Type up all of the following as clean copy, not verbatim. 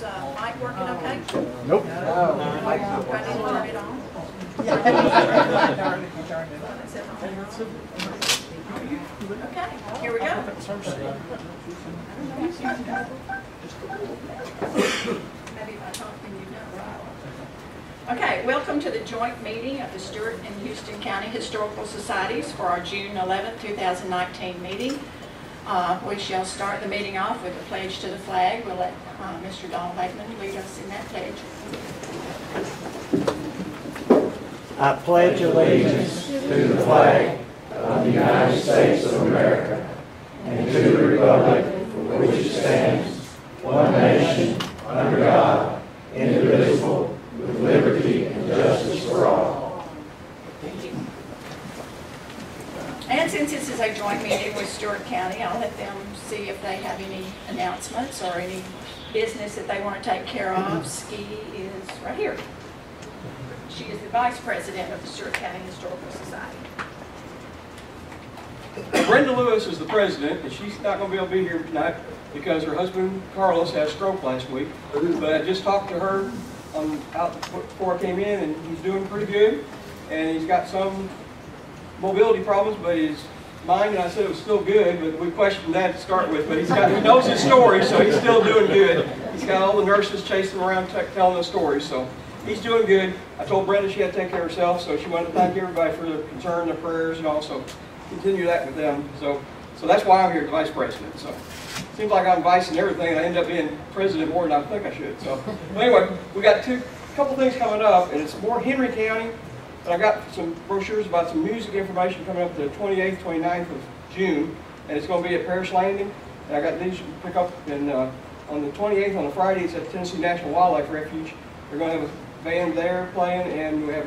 Is mic working okay? Nope. Do I need to turn it on? Okay, here we go. Maybe if I talk, then you know. Okay, welcome to the joint meeting of the Stewart and Houston County Historical Societies for our June 11, 2019 meeting. We shall start the meeting off with a pledge to the flag. We'll let Mr. Donald Lakeman lead us in that pledge. I pledge allegiance to the flag of the United States of America and to the republic for which it stands, one nation, under God, indivisible, with liberty and justice for all. And since this is a joint meeting with Stewart County, I'll let them see if they have any announcements or any business that they want to take care of. Ski is right here. She is the Vice President of the Stewart County Historical Society. Brenda Lewis is the president, and she's not going to be able to be here tonight because her husband Carlos had a stroke last week. But I just talked to her out before I came in, and he's doing pretty good. And he's got some mobility problems, but his mind, and I said it was still good, but we questioned that to start with. But he knows his story, so he's still doing good. He's got all the nurses chasing him around telling the story, so he's doing good. I told Brenda she had to take care of herself, so she wanted to thank everybody for their concern, their prayers, and also continue that with them. So that's why I'm here as vice president. So it seems like I'm vice and everything, and I end up being president more than I think I should. So anyway, we got a couple things coming up, and it's more Henry County. But I got some brochures about some music information coming up the 28th, 29th of June, and it's going to be at Parish Landing. And I got these you can pick up. And on the 28th, on a Friday, it's at Tennessee National Wildlife Refuge. We're going to have a band there playing, and we have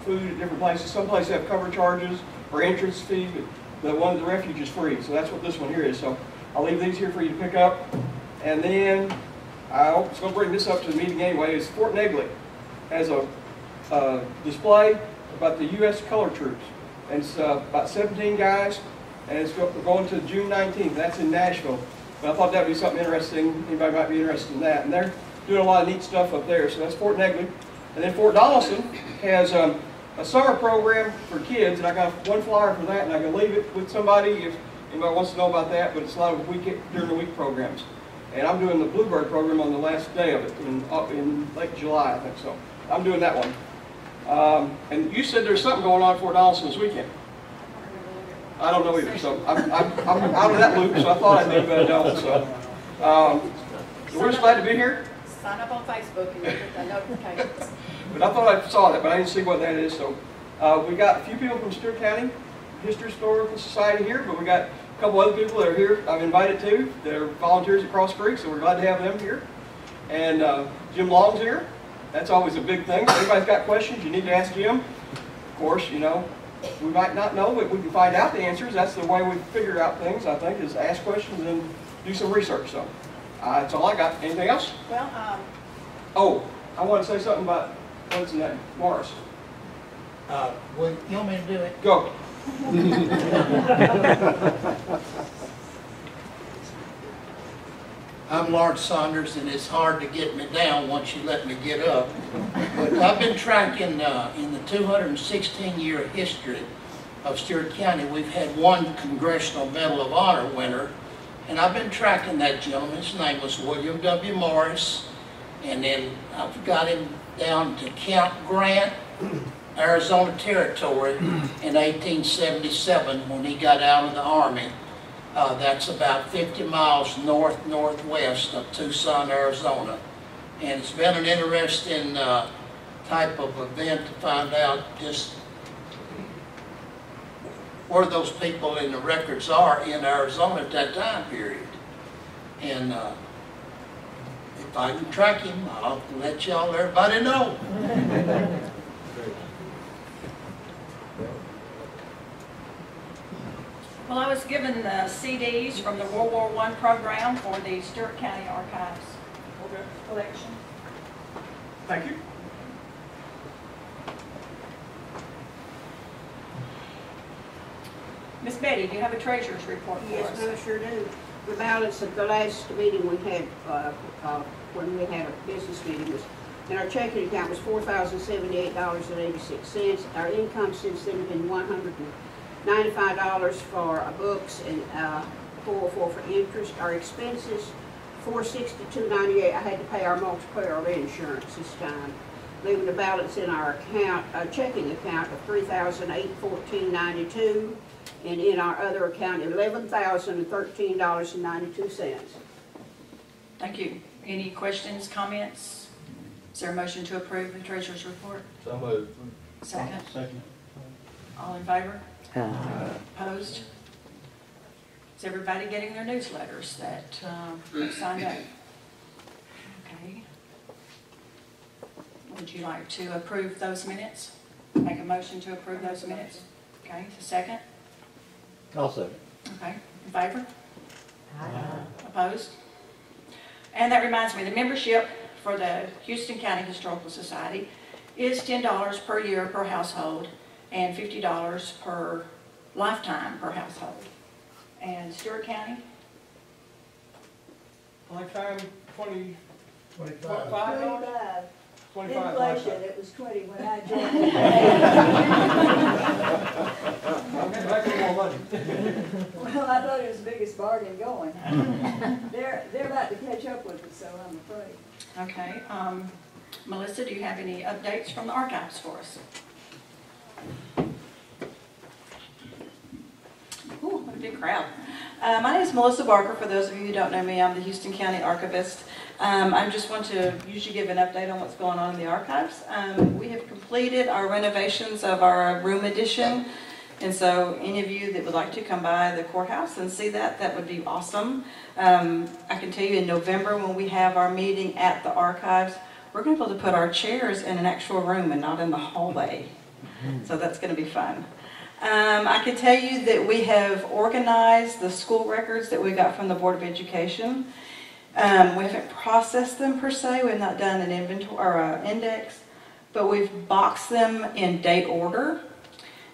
food at different places. Some places have cover charges or entrance fees, but the one at the refuge is free. So that's what this one here is. So I'll leave these here for you to pick up. And then I was going to bring this up to the meeting anyway. Is Fort Negley has a display about the U.S. Color Troops, and it's about 17 guys, and it's going to June 19th. That's in Nashville. But I thought that would be something interesting. Anybody might be interested in that. And they're doing a lot of neat stuff up there. So that's Fort Negley. And then Fort Donelson has a summer program for kids, and I got one flyer for that, and I can leave it with somebody if anybody wants to know about that. But it's a lot of during the week programs. And I'm doing the Bluebird program on the last day of it in late July, I think so. I'm doing that one. And you said there's something going on at Fort Donelson this weekend. I don't know either, so I'm out of that loop, so I thought I did, but I don't. So we're just glad to be here. Sign up on Facebook and get the notifications. But I thought I saw that, but I didn't see what that is. So we got a few people from Stewart County Historical Society here, but we got a couple other people that are here I've invited to. They're volunteers at Cross Creek, so we're glad to have them here. And Jim Long's here. That's always a big thing. If anybody's got questions, you need to ask Jim. Of course, you know, we might not know, but we can find out the answers. That's the way we figure out things, I think, is ask questions and do some research. So that's all I got. Anything else? Well, oh, I want to say something about, what's his name? Morris. Well, you want me to do it? Go. I'm Lawrence Saunders, and it's hard to get me down once you let me get up. But I've been tracking in the 216-year history of Stewart County. We've had one Congressional Medal of Honor winner, and I've been tracking that gentleman. His name was William W. Morris, and then I've got him down to Camp Grant, Arizona Territory in 1877 when he got out of the Army. That's about 50 miles northwest of Tucson, Arizona. And it's been an interesting type of event to find out just where those people in the records are in Arizona at that time period. And if I can track him, I'll let everybody know. well, I was given the CDs from the World War I program for the Stewart County Archives collection. Thank you. Miss Betty, do you have a treasurer's report for us? Yes, I sure do. The balance at the last meeting we had, when we had a business meeting, was in our checking account was $4,078.86. Our income since then has been $195 for books and $404 for interest. Our expenses, $462.98. I had to pay our multi-peril insurance this time, leaving the balance in our account, checking account of $3,814.92, and in our other account, $11,013.92. Thank you. Any questions, comments? Is there a motion to approve the treasurer's report? So moved. Second. Second. All in favor? Opposed? Is everybody getting their newsletters that signed up? Okay. Would you like to approve those minutes? Make a motion to approve those minutes? Okay, a second? Also. Okay, in favor? Opposed? And that reminds me, the membership for the Houston County Historical Society is $10 per year per household and $50 per lifetime per household. And Stewart County? Lifetime, 25. 25. 25 Inflation, lifetime. it was 20 when I joined. I'm getting back to more money. Well, I thought it was the biggest bargain going. They're about to catch up with us, so I'm afraid. Okay. Melissa, do you have any updates from the archives for us? Ooh, what a big crowd. My name is Melissa Barker. For those of you who don't know me, I'm the Houston County Archivist. I just want to usually give an update on what's going on in the archives. We have completed our renovations of our room addition, and so any of you that would like to come by the courthouse and see that, that would be awesome. I can tell you in November when we have our meeting at the archives, we're going to be able to put our chairs in an actual room and not in the hallway. So that's going to be fun. I can tell you that we have organized the school records that we got from the Board of Education. We haven't processed them per se. We've not done an inventory or an index, but we've boxed them in date order.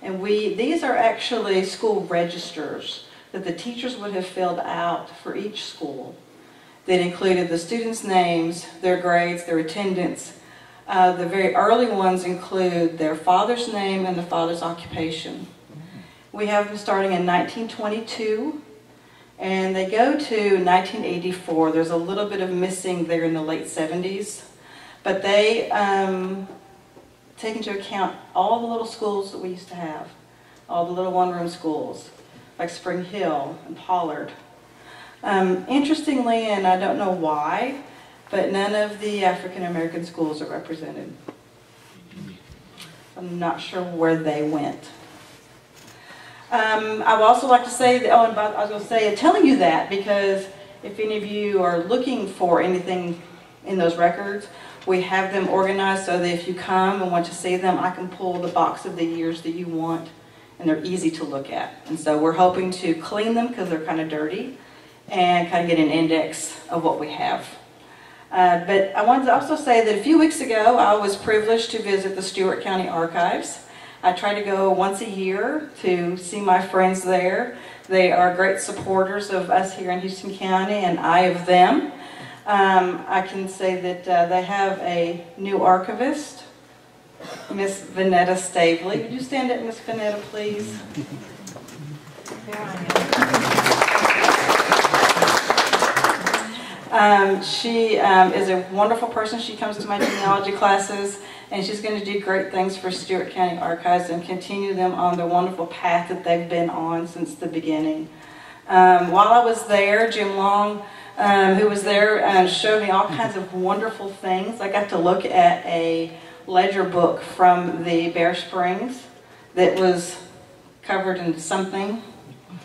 And these are actually school registers that the teachers would have filled out for each school that included the students' names, their grades, their attendance. The very early ones include their father's name and the father's occupation. We have them starting in 1922. And they go to 1984. There's a little bit of missing there in the late 70s. But they take into account all the little schools that we used to have, all the little one-room schools, like Spring Hill and Pollard. Interestingly, and I don't know why, but none of the African-American schools are represented. I'm not sure where they went. I would also like to say that, I was going to say, telling you that because if any of you are looking for anything in those records, we have them organized so that if you come and want to see them, I can pull the box of the years that you want, and they're easy to look at. And so we're hoping to clean them because they're kind of dirty and kind of get an index of what we have. But I wanted to also say that a few weeks ago, I was privileged to visit the Stewart County Archives. I try to go once a year to see my friends there. They are great supporters of us here in Houston County, and I of them. I can say that they have a new archivist, Miss Vanetta Stavely. Would you stand up, Miss Vanetta, please? She is a wonderful person. She comes to my genealogy classes, and she's going to do great things for Stewart County Archives and continue them on the wonderful path that they've been on since the beginning. While I was there, Jim Long, who was there, showed me all kinds of wonderful things. I got to look at a ledger book from the Bear Springs that was covered in something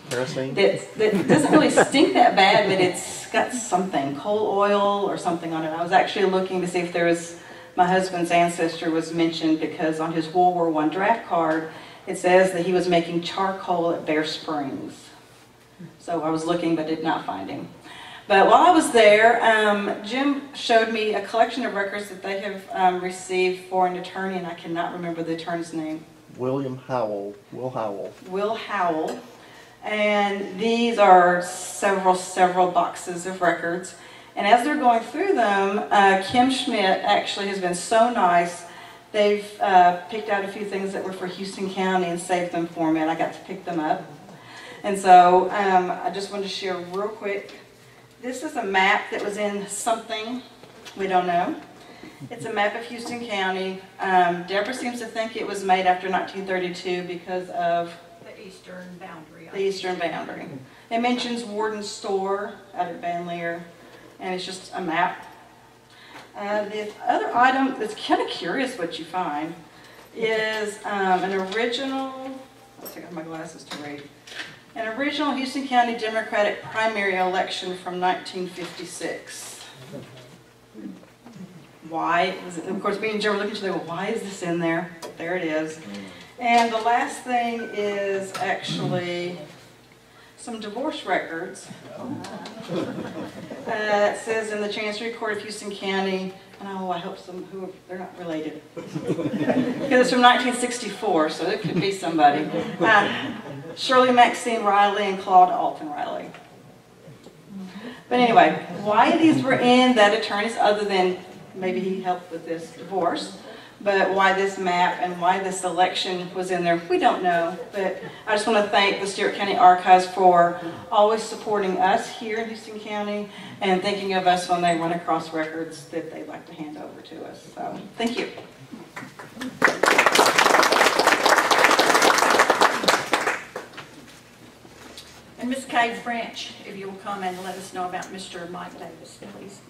that doesn't really stink that bad, but it's got something, coal oil or something on it. I was actually looking to see if there was, my husband's ancestor was mentioned because on his World War I draft card, it says that he was making charcoal at Bear Springs. So I was looking but did not find him. But while I was there, Jim showed me a collection of records that they have received for an attorney, and I cannot remember the attorney's name. William Howell. Will Howell. Will Howell. And these are several boxes of records. And as they're going through them, Kim Schmidt actually has been so nice. They've picked out a few things that were for Houston County and saved them for me, and I got to pick them up. And so I just wanted to share real quick. This is a map that was in something, we don't know. It's a map of Houston County. Deborah seems to think it was made after 1932 because of The eastern boundary. the eastern boundary. It mentions Warden's Store out at Van Leer, and it's just a map. The other item that's kind of curious what you find is an original, let's see, I have my glasses to read, an original Houston County Democratic primary election from 1956. Why? Of course, me and Joe were looking at each other, well, why is this in there? There it is. And the last thing is actually some divorce records. It says in the Chancery Court of Houston County, and oh, I hope they're not related. Because it's from 1964, so it could be somebody. Shirley Maxine Riley and Claude Alton Riley. But anyway, why these were in that attorneys, other than maybe he helped with this divorce, but why this map and why this election was in there, we don't know. But I just want to thank the Stewart County Archives for always supporting us here in Houston County and thinking of us when they run across records that they'd like to hand over to us. So, thank you. And Ms. Kay Branch, if you will come and let us know about Mr. Mike Davis, please.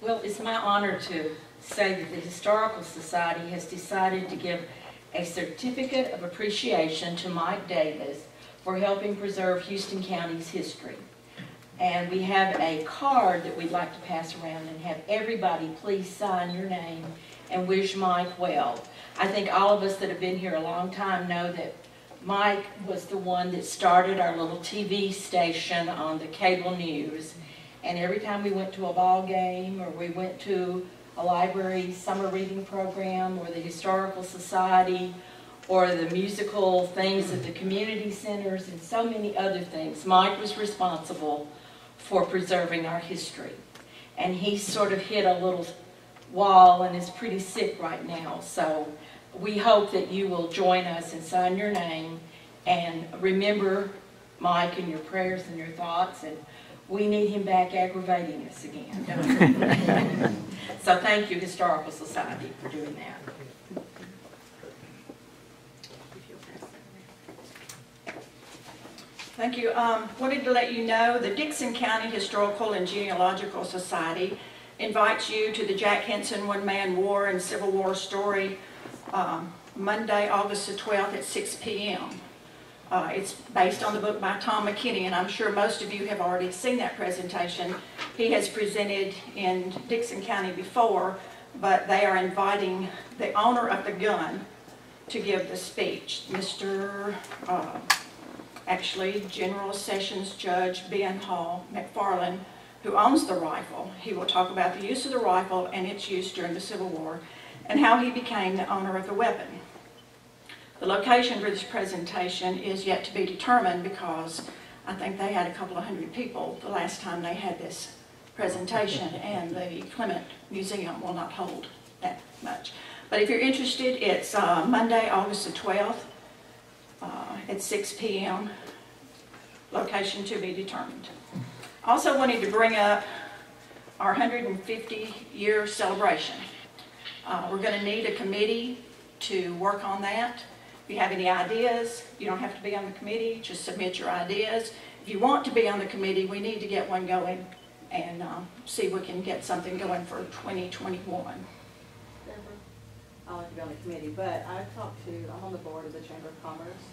Well, it's my honor to say that the Historical Society has decided to give a certificate of appreciation to Mike Davis for helping preserve Houston County's history. And we have a card that we'd like to pass around and have everybody please sign your name and wish Mike well. I think all of us that have been here a long time know that Mike was the one that started our little TV station on the cable news. And every time we went to a ball game or we went to a library summer reading program or the Historical Society or the musical things at the community centers and so many other things, Mike was responsible for preserving our history. And he sort of hit a little wall and is pretty sick right now. So we hope that you will join us and sign your name and remember Mike in your prayers and your thoughts. And we need him back aggravating us again, don't we? So thank you, Historical Society, for doing that. Thank you. Wanted to let you know the Dickson County Historical and Genealogical Society invites you to the Jack Henson One-Man War and Civil War Story Monday, August the 12th at 6 p.m. It's based on the book by Tom McKinney, and I'm sure most of you have already seen that presentation. He has presented in Dickson County before, but they are inviting the owner of the gun to give the speech. Mr. Actually, General Sessions Judge Ben Hall McFarland, who owns the rifle. He will talk about the use of the rifle and its use during the Civil War and how he became the owner of the weapon. The location for this presentation is yet to be determined because I think they had a couple of hundred people the last time they had this presentation, and the Clement Museum will not hold that much. But if you're interested, it's Monday, August the 12th at 6 p.m. Location to be determined. Also wanted to bring up our 150-year celebration. We're going to need a committee to work on that. If you have any ideas, you don't have to be on the committee, just submit your ideas. If you want to be on the committee, we need to get one going and see if we can get something going for 2021. I'll have to be on the committee, but I'm on the board of the Chamber of Commerce,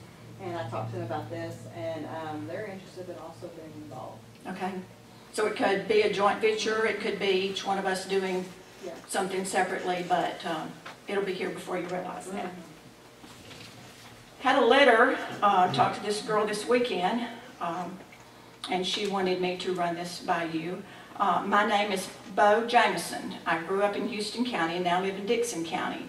and I talked to them about this, and they're interested in also being involved. Okay. So it could be a joint venture, it could be each one of us doing something separately, but it'll be here before you realize that. Had a letter, talked to this girl this weekend, and she wanted me to run this by you. My name is Bo Jameson. I grew up in Houston County and now live in Dickson County.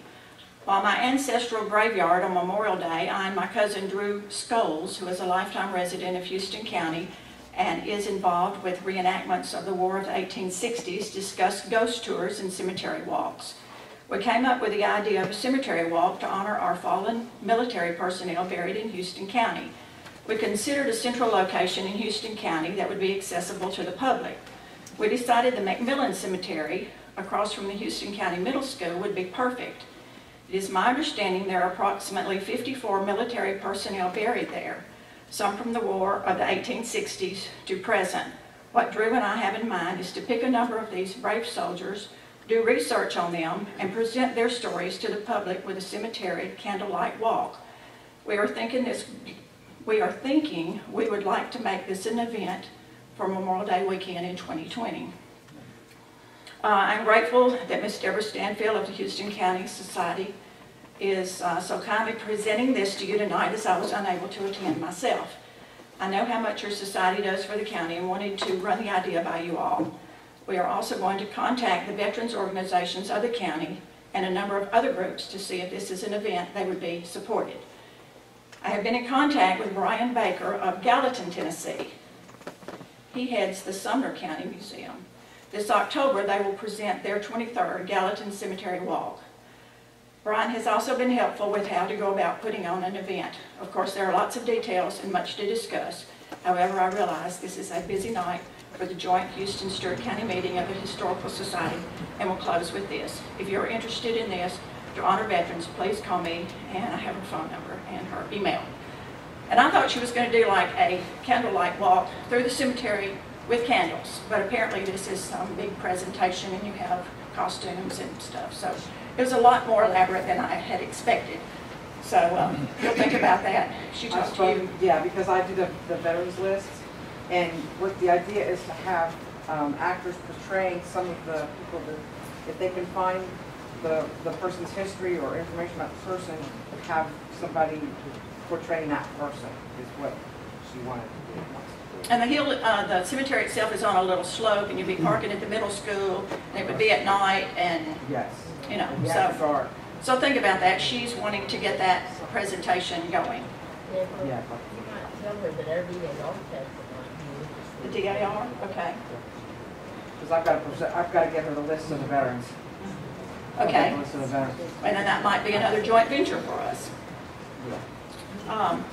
While my ancestral graveyard on Memorial Day, I and my cousin Drew Scholes, who is a lifetime resident of Houston County and is involved with reenactments of the War of the 1860s, discussed ghost tours and cemetery walks. We came up with the idea of a cemetery walk to honor our fallen military personnel buried in Houston County. We considered a central location in Houston County that would be accessible to the public. We decided the McMillan Cemetery, across from the Houston County Middle School, would be perfect. It is my understanding there are approximately 54 military personnel buried there, some from the War of the 1860s to present. What Drew and I have in mind is to pick a number of these brave soldiers, do research on them, and present their stories to the public with a cemetery candlelight walk. We are thinking we would like to make this an event for Memorial Day weekend in 2020. I'm grateful that Ms. Deborah Stanfield of the Houston County Society is so kindly presenting this to you tonight, as I was unable to attend myself. I know how much your society does for the county and wanted to run the idea by you all. We are also going to contact the veterans organizations of the county and a number of other groups to see if this is an event they would be supported. I have been in contact with Brian Baker of Gallatin, Tennessee. He heads the Sumner County Museum. This October, they will present their 23rd Gallatin Cemetery Walk. Brian has also been helpful with how to go about putting on an event. Of course, there are lots of details and much to discuss. However, I realize this is a busy night for the joint Houston-Stewart County meeting of the Historical Society, and we'll close with this. If you're interested in this, to honor veterans, please call me, and I have her phone number and her email. And I thought she was going to do like a candlelight walk through the cemetery with candles, but apparently this is some big presentation and you have costumes and stuff. So it was a lot more elaborate than I had expected. So you'll think about that. She talked to you. Yeah, because I do the veterans list, and what the idea is to have actors portraying some of the people that, if they can find the person's history or information about the person, have somebody portraying that person is what she wanted to do. And the cemetery itself is on a little slope, and you'd be parking at the middle school, and it would be at night, and yes, you know, yeah, so think about that. She's wanting to get that presentation going. Yeah. You might tell her that every DAR takes it. The DAR, okay. Because I've got to get her the list of the veterans. Okay. The list of the veterans. And then that might be another joint venture for us. Yeah.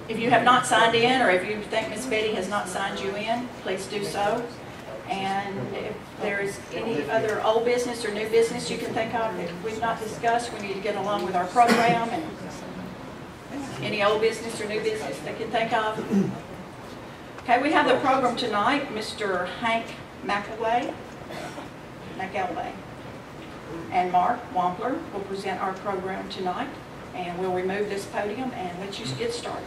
If you have not signed in, or if you think Miss Betty has not signed you in, please do so. And if there is any other old business or new business you can think of that we've not discussed, we need to get along with our program. And any old business or new business they can think of. Okay, we have the program tonight. Mr. Hank McElway and Marc Wampler will present our program tonight. And we'll remove this podium and let you get started.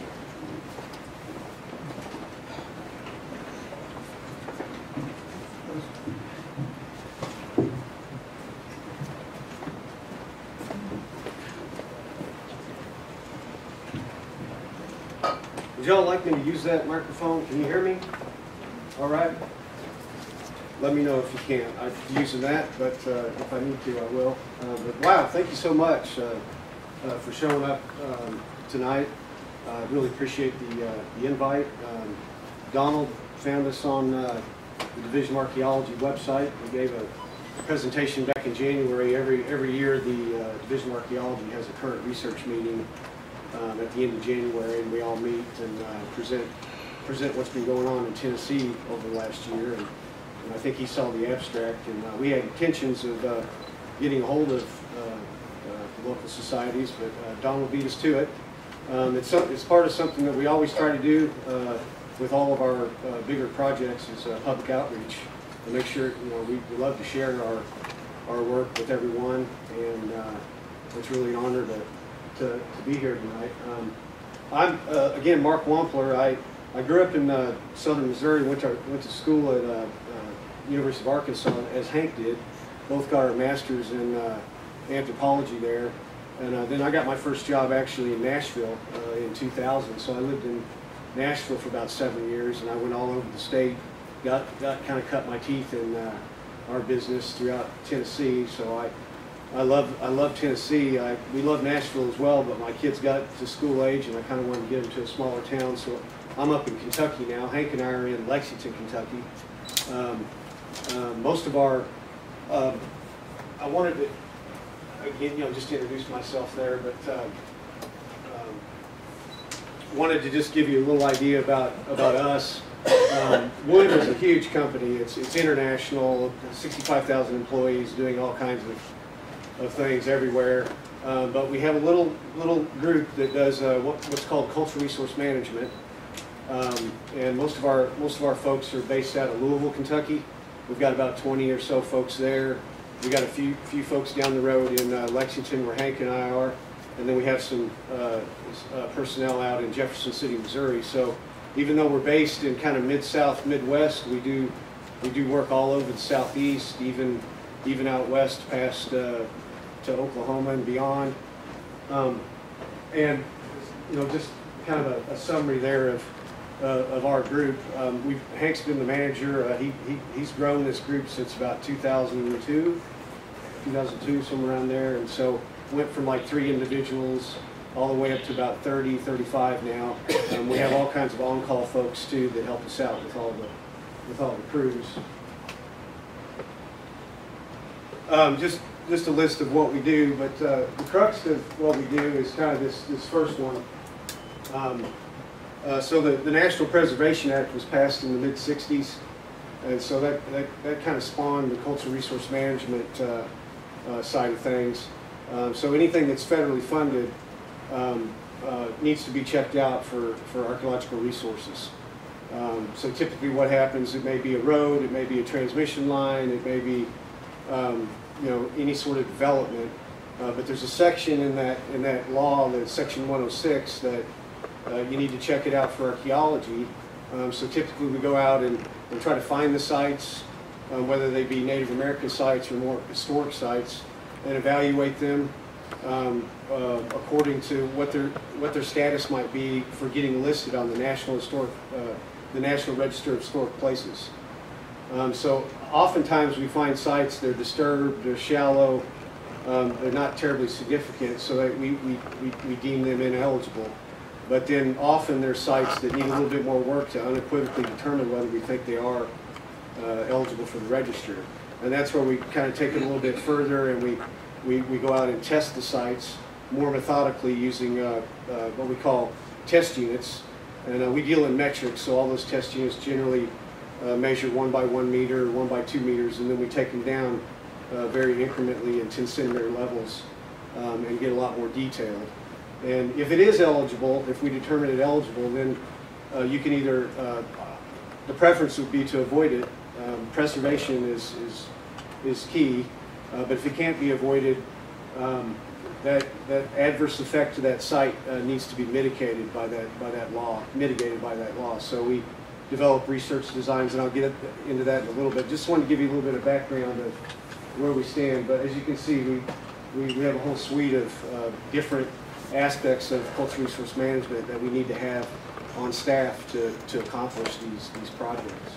Would y'all like me to use that microphone? Can you hear me? All right. Let me know if you can. I'm using that, but if I need to, I will. But wow, thank you so much for showing up tonight. I really appreciate the invite. Donald found us on the Division of Archaeology website. We gave a presentation back in January. Every year the Division of Archaeology has a current research meeting at the end of January, and we all meet and present what's been going on in Tennessee over the last year. And I think he saw the abstract, and we had intentions of getting a hold of the local societies, but Donald beat us to it. It's part of something that we always try to do with all of our bigger projects is public outreach, to make sure, you know, we love to share our work with everyone, and it's really an honor to be here tonight. I'm again Marc Wampler. I grew up in southern Missouri. Went to school at University of Arkansas, as Hank did. Both got our masters in anthropology there, and then I got my first job actually in Nashville in 2000. So I lived in Nashville for about 7 years, and I went all over the state. Got kind of cut my teeth in our business throughout Tennessee. So I love Tennessee. We love Nashville as well, but my kids got to school age, and I kind of wanted to get them to a smaller town. So I'm up in Kentucky now. Hank and I are in Lexington, Kentucky. Most of our, I wanted to, again, just introduce myself there, but wanted to just give you a little idea about us. Wood is a huge company. It's international, 65,000 employees doing all kinds of things everywhere. But we have a little group that does what's called cultural resource management. And most of our folks are based out of Louisville, Kentucky. We've got about 20 or so folks there. We got a few folks down the road in Lexington, where Hank and I are, and then we have some personnel out in Jefferson City, Missouri. So even though we're based in kind of mid-south, midwest, we do work all over the southeast, even out west past to Oklahoma and beyond. And just kind of a summary there of our group. Hank's been the manager. He's grown this group since about 2002, somewhere around there. And so went from like 3 individuals all the way up to about 30, 35 now. We have all kinds of on-call folks too that help us out with all the crews. Just a list of what we do, but the crux of what we do is kind of this first one. So the National Preservation Act was passed in the mid-'60s, and so that kind of spawned the cultural resource management side of things. So anything that's federally funded needs to be checked out for archaeological resources. So typically what happens, it may be a road, it may be a transmission line, it may be any sort of development, but there's a section in that law, that's Section 106, that you need to check it out for archaeology. So typically we go out and try to find the sites, whether they be Native American sites or more historic sites, and evaluate them according to what their status might be for getting listed on the National Register of Historic Places. So oftentimes we find sites, they're disturbed, they're shallow, they're not terribly significant, so that we deem them ineligible. But then often there's sites that need a little bit more work to unequivocally determine whether we think they are eligible for the register. And that's where we kind of take it a little bit further, and we go out and test the sites more methodically using what we call test units. And we deal in metrics, so all those test units generally measure 1 by 1 meter, 1 by 2 meters, and then we take them down very incrementally in 10 centimeter levels and get a lot more detailed. And if it is eligible, if we determine it eligible, then you can either, the preference would be to avoid it. Preservation is key, but if it can't be avoided, that adverse effect to that site needs to be mitigated by that law. So we develop research designs, and I'll get into that in a little bit. Just wanted to give you a little bit of background of where we stand. But as you can see, we have a whole suite of different aspects of cultural resource management that we need to have on staff to accomplish these projects.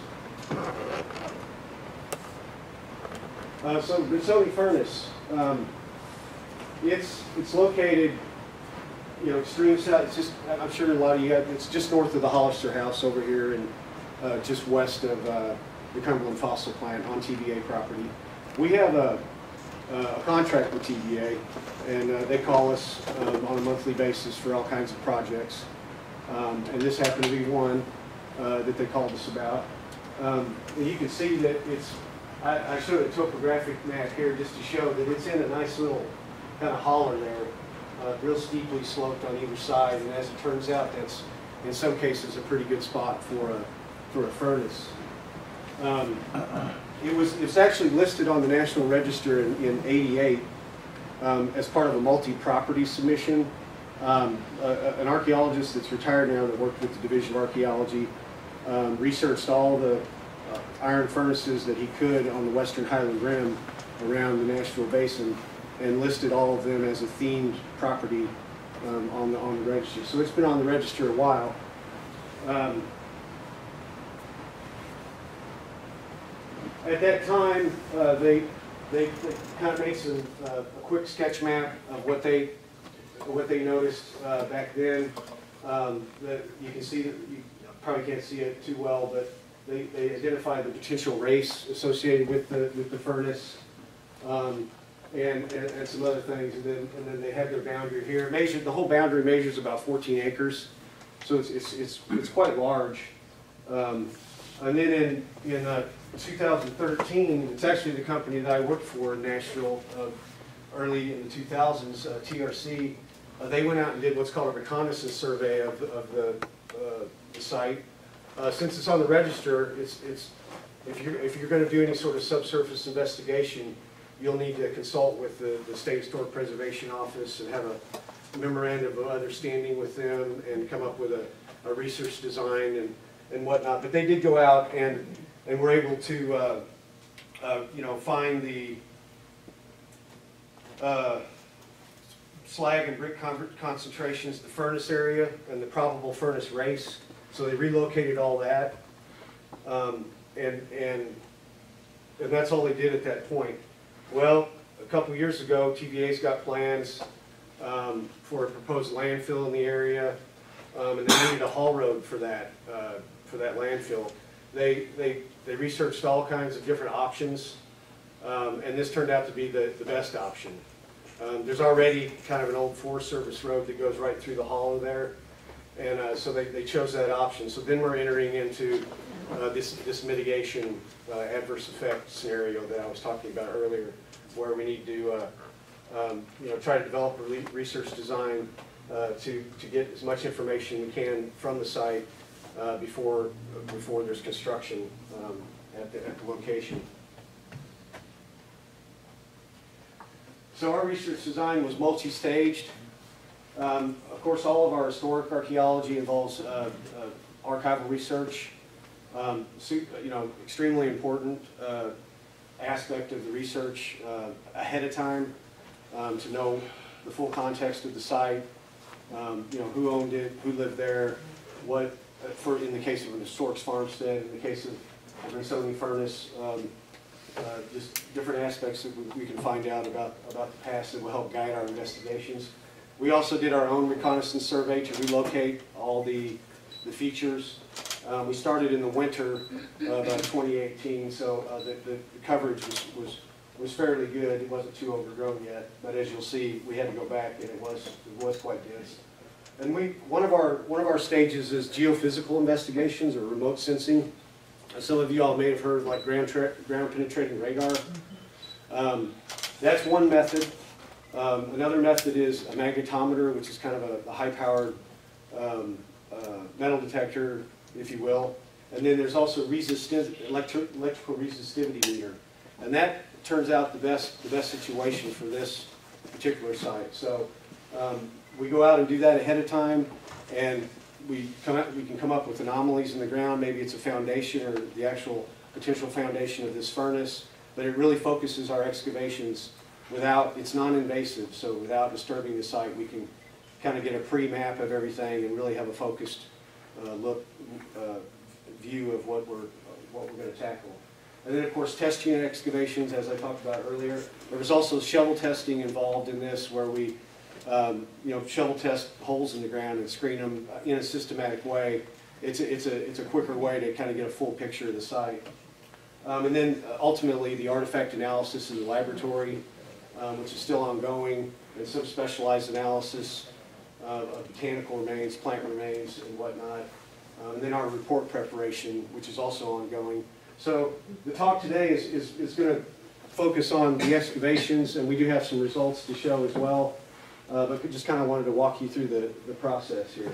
So Brunsoni Furnace, it's located, extreme south. It's just, I'm sure a lot of you have, it's just north of the Hollister House over here, and just west of the Cumberland Fossil Plant on TVA property. We have a contract with TVA, and they call us on a monthly basis for all kinds of projects. And this happened to be one that they called us about. And you can see that it's, I showed a topographic map here just to show that it's in a nice little kind of holler there, real steeply sloped on either side, and as it turns out, that's in some cases a pretty good spot for a furnace. It's actually listed on the National Register in '88 as part of a multi-property submission. An archaeologist that's retired now that worked with the Division of Archaeology researched all the iron furnaces that he could on the western Highland Rim around the Nashville Basin, and listed all of them as a themed property on the register. So it's been on the register a while. At that time, they kind of made some a quick sketch map of what they noticed back then. That you can see that you probably can't see it too well, but they identified the potential race associated with the furnace. And some other things, and then they have their boundary here. The whole boundary measures about 14 acres, so it's quite large. And then in 2013, it's actually the company that I worked for in Nashville early in the 2000s, TRC. They went out and did what's called a reconnaissance survey of the site. Since it's on the register, if you're going to do any sort of subsurface investigation, you'll need to consult with the State Historic Preservation Office and have a memorandum of understanding with them and come up with a research design and whatnot. But they did go out and were able to find the slag and brick concentrations, the furnace area, and the probable furnace race. So they relocated all that, and that's all they did at that point. Well, a couple years ago, TVA's got plans for a proposed landfill in the area, and they needed a haul road for that landfill. They researched all kinds of different options, and this turned out to be the best option. There's already kind of an old Forest Service road that goes right through the hollow there, and so they chose that option. So then we're entering into this mitigation adverse effect scenario that I was talking about earlier, where we need to try to develop a research design to get as much information we can from the site before there's construction at the location. So our research design was multi-staged. Of course, all of our historic archaeology involves archival research. Extremely important aspect of the research ahead of time to know the full context of the site, who owned it, who lived there, what, in the case of an historic farmstead, in the case of the Brunsoni furnace, just different aspects that we can find out about the past that will help guide our investigations. We also did our own reconnaissance survey to relocate all the features. We started in the winter of 2018, so the coverage was fairly good. It wasn't too overgrown yet, but as you'll see, we had to go back, and it was quite dense. And one of our stages is geophysical investigations or remote sensing. Some of you all may have heard of like ground penetrating radar. That's one method. Another method is a magnetometer, which is kind of a high-powered metal detector, if you will. And then there's also electrical resistivity meter. And that turns out the best situation for this particular site. So we go out and do that ahead of time, and we can come up with anomalies in the ground. Maybe it's a foundation or the actual potential foundation of this furnace, but it really focuses our excavations it's non-invasive, so without disturbing the site, we can kind of get a pre-map of everything and really have a focused view of what we're going to tackle. And then, of course, test unit excavations, as I talked about earlier. There was also shovel testing involved in this, where we shovel test holes in the ground and screen them in a systematic way. It's a quicker way to kind of get a full picture of the site. And then ultimately the artifact analysis in the laboratory, which is still ongoing, and some specialized analysis of botanical remains, plant remains, and whatnot. And then our report preparation, which is also ongoing. So the talk today is going to focus on the excavations, and we do have some results to show as well. But just kind of wanted to walk you through the process here.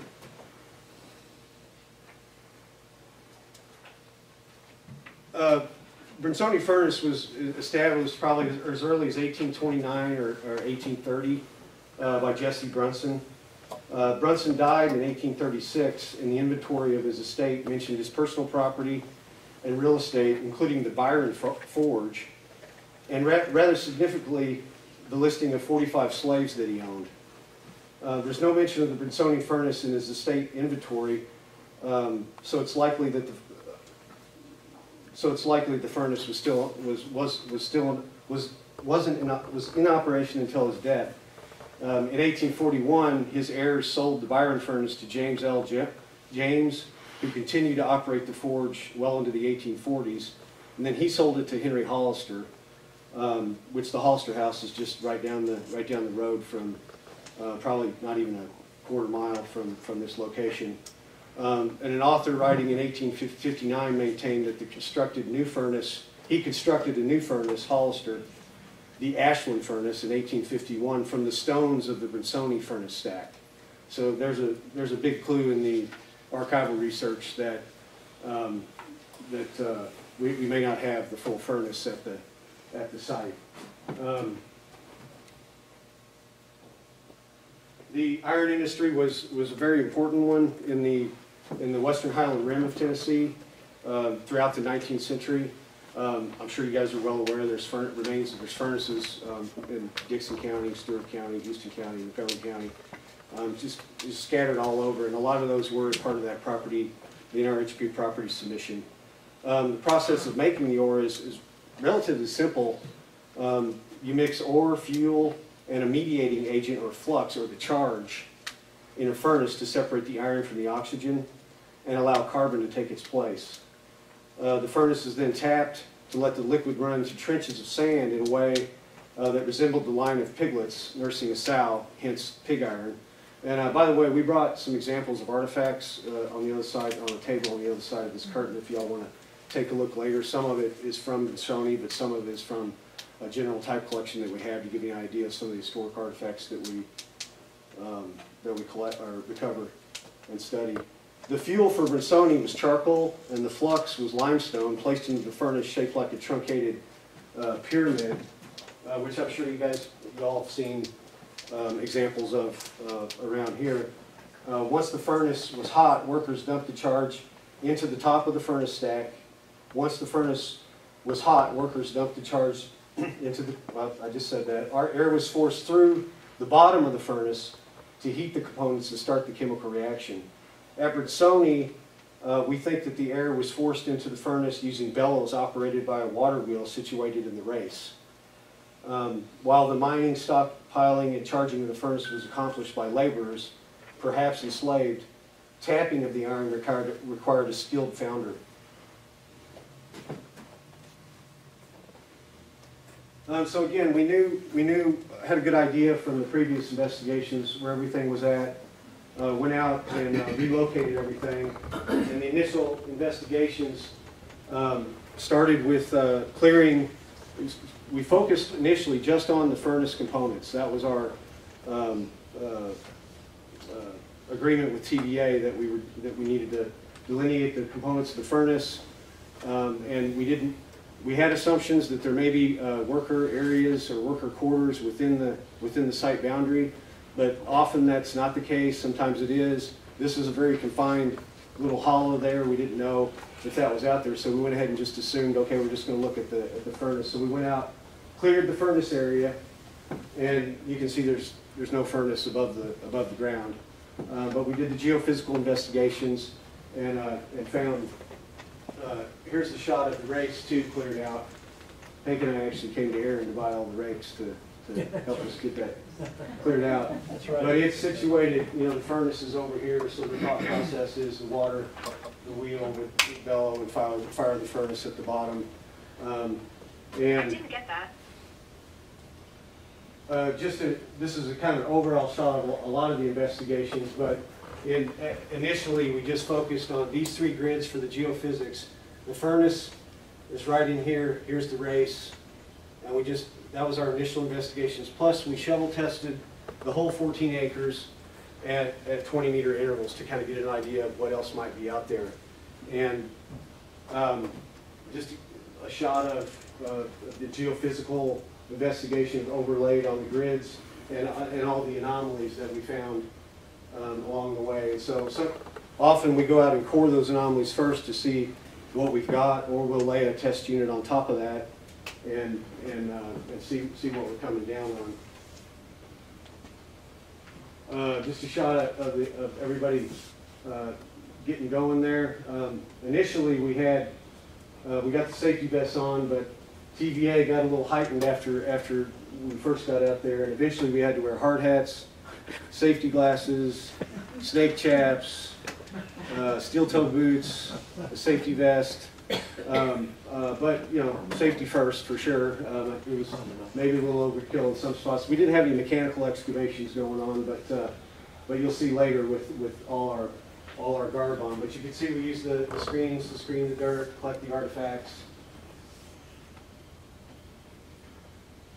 Brunsoni furnace was established probably as early as 1829 or 1830 by Jesse Brunson. Brunson died in 1836, and the inventory of his estate mentioned his personal property and real estate, including the Byron Forge, and rather significantly, the listing of 45 slaves that he owned. There's no mention of the Brunsoni furnace in his estate inventory, so it's likely that the furnace was was in operation until his death. In 1841, his heirs sold the Byron furnace to James L. James, who continued to operate the forge well into the 1840s. And then he sold it to Henry Hollister, which the Hollister house is just right down the road from, probably not even a quarter mile from this location. And an author writing in 1859 maintained that he constructed a new furnace, Hollister, the Ashland furnace in 1851 from the stones of the Brunsoni furnace stack. So there's a big clue in the archival research that we may not have the full furnace at the site. The iron industry was a very important one in the Western Highland Rim of Tennessee throughout the 19th century. I'm sure you guys are well aware there's furnaces in Dixon County, Stewart County, Houston County, Montgomery County, just scattered all over, and a lot of those were part of that property, the NRHP property submission. The process of making the ore is relatively simple. You mix ore, fuel, and a mediating agent or flux or the charge in a furnace to separate the iron from the oxygen and allow carbon to take its place. The furnace is then tapped to let the liquid run through trenches of sand in a way that resembled the line of piglets nursing a sow, hence pig iron. And by the way, we brought some examples of artifacts on the other side, on the table on the other side of this curtain if y'all want to take a look later. Some of it is from Brunsoni, but some of it is from a general type collection that we have to give you an idea of some of the historic artifacts that we collect or recover and study. The fuel for Brunsoni was charcoal, and the flux was limestone placed into the furnace shaped like a truncated pyramid, which I'm sure you all have seen examples of around here. Once the furnace was hot, workers dumped the charge into the top of the furnace stack. Once the furnace was hot, workers dumped the charge into the, well, I just said that. Our air was forced through the bottom of the furnace to heat the components and start the chemical reaction. At Brunsoni, we think that the air was forced into the furnace using bellows operated by a water wheel situated in the race. While the mining, stockpiling, and charging of the furnace was accomplished by laborers, perhaps enslaved, tapping of the iron required a skilled founder. So again, we had a good idea from the previous investigations where everything was at. Went out and relocated everything. And the initial investigations started with clearing. We focused initially just on the furnace components. That was our agreement with TVA that we needed to delineate the components of the furnace, and we had assumptions that there may be worker areas or worker quarters within the site boundary, but often that's not the case. Sometimes it is. This is a very confined little hollow there. We didn't know if that was out there, so we went ahead and just assumed, okay, we're just going to look at the furnace. So we went out, cleared the furnace area, and you can see there's no furnace above the ground. But we did the geophysical investigations and found. Here's the shot of the rakes too cleared out. Hank and I actually came to Aaron to buy all the rakes to help us get that cleared out. That's right. But it's situated, the furnace is over here, so the thought process is the water, the wheel would bellow and fire the furnace at the bottom. I didn't get that. This is a kind of overall shot of a lot of the investigations, but initially we just focused on these three grids for the geophysics. The furnace is right in here, here's the race, and that was our initial investigations. Plus we shovel tested the whole 14 acres at 20-meter intervals to kind of get an idea of what else might be out there. And just a shot of the geophysical investigation overlaid on the grids and all the anomalies that we found along the way. So often we go out and core those anomalies first to see what we've got, or we'll lay a test unit on top of that and see what we're coming down on. Just a shot of everybody getting going there. Initially we got the safety vests on, but TVA got a little heightened after we first got out there, and eventually we had to wear hard hats, safety glasses, snake chaps, steel-toe boots, a safety vest. But you know, safety first for sure. It was maybe a little overkill in some spots. We didn't have any mechanical excavations going on, but you'll see later with all our garb on. But you can see we use the screens to screen the dirt, collect the artifacts.